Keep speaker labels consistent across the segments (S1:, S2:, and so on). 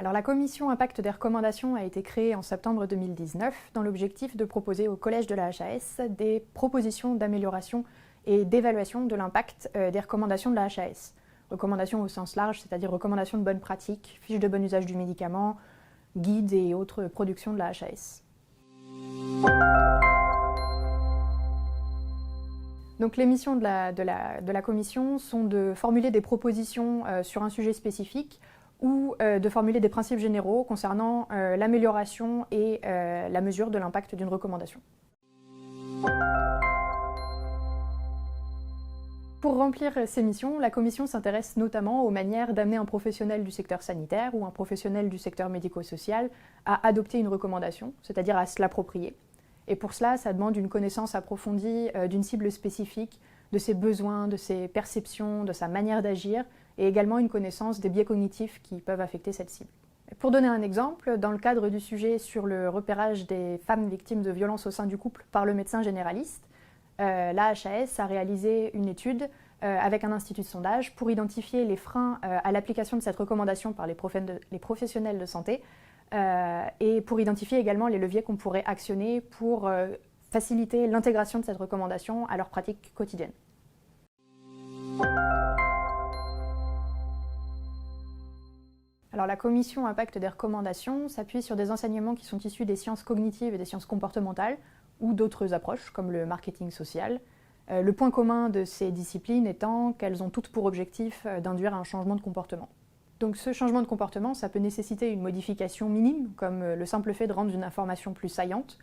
S1: Alors la commission impact des recommandations a été créée en septembre 2019 dans l'objectif de proposer au Collège de la HAS des propositions d'amélioration et d'évaluation de l'impact des recommandations de la HAS. Recommandations au sens large, c'est-à-dire recommandations de bonne pratique, fiches de bon usage du médicament, guides et autres productions de la HAS. Donc les missions de la commission sont de formuler des propositions sur un sujet spécifique ou de formuler des principes généraux concernant l'amélioration et la mesure de l'impact d'une recommandation. Pour remplir ces missions, la commission s'intéresse notamment aux manières d'amener un professionnel du secteur sanitaire ou un professionnel du secteur médico-social à adopter une recommandation, c'est-à-dire à se l'approprier. Et pour cela, ça demande une connaissance approfondie d'une cible spécifique, de ses besoins, de ses perceptions, de sa manière d'agir, et également une connaissance des biais cognitifs qui peuvent affecter cette cible. Pour donner un exemple, dans le cadre du sujet sur le repérage des femmes victimes de violences au sein du couple par le médecin généraliste, la HAS a réalisé une étude avec un institut de sondage pour identifier les freins à l'application de cette recommandation par les professionnels de santé et pour identifier également les leviers qu'on pourrait actionner pour faciliter l'intégration de cette recommandation à leur pratique quotidienne. Alors la commission impact des recommandations s'appuie sur des enseignements qui sont issus des sciences cognitives et des sciences comportementales ou d'autres approches comme le marketing social. Le point commun de ces disciplines étant qu'elles ont toutes pour objectif d'induire un changement de comportement. Donc ce changement de comportement, ça peut nécessiter une modification minime, comme le simple fait de rendre une information plus saillante,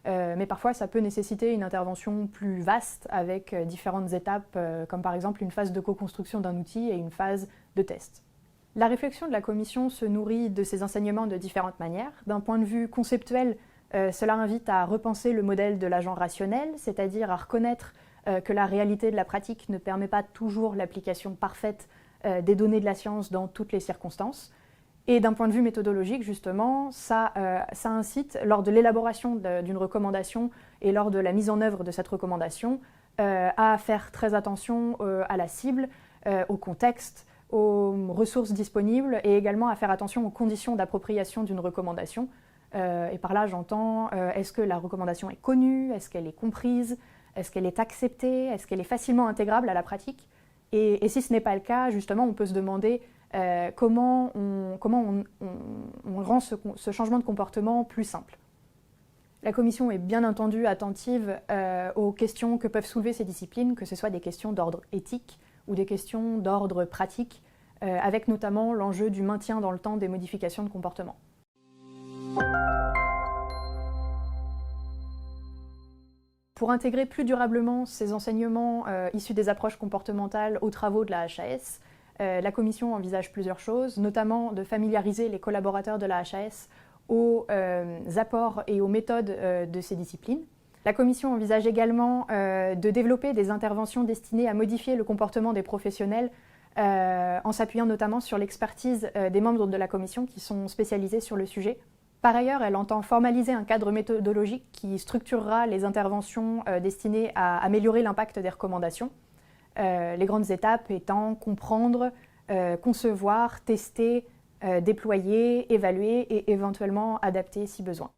S1: mais parfois ça peut nécessiter une intervention plus vaste avec différentes étapes, comme par exemple une phase de co-construction d'un outil et une phase de test. La réflexion de la commission se nourrit de ces enseignements de différentes manières. D'un point de vue conceptuel, cela invite à repenser le modèle de l'agent rationnel, c'est-à-dire à reconnaître que la réalité de la pratique ne permet pas toujours l'application parfaite des données de la science dans toutes les circonstances. Et d'un point de vue méthodologique, justement, ça incite, lors de l'élaboration d'une recommandation et lors de la mise en œuvre de cette recommandation, à faire très attention à la cible, au contexte, aux ressources disponibles et également à faire attention aux conditions d'appropriation d'une recommandation. Et par là, j'entends, est-ce que la recommandation est connue, est-ce qu'elle est comprise, est-ce qu'elle est acceptée, est-ce qu'elle est facilement intégrable à la pratique ? Et si ce n'est pas le cas, justement, on peut se demander comment on rend ce changement de comportement plus simple. La commission est bien entendu attentive aux questions que peuvent soulever ces disciplines, que ce soit des questions d'ordre éthique ou des questions d'ordre pratique, avec notamment l'enjeu du maintien dans le temps des modifications de comportement. Pour intégrer plus durablement ces enseignements issus des approches comportementales aux travaux de la HAS, la commission envisage plusieurs choses, notamment de familiariser les collaborateurs de la HAS aux apports et aux méthodes de ces disciplines. La commission envisage également de développer des interventions destinées à modifier le comportement des professionnels en s'appuyant notamment sur l'expertise des membres de la commission qui sont spécialisés sur le sujet. Par ailleurs, elle entend formaliser un cadre méthodologique qui structurera les interventions destinées à améliorer l'impact des recommandations. Les grandes étapes étant comprendre, concevoir, tester, déployer, évaluer et éventuellement adapter si besoin.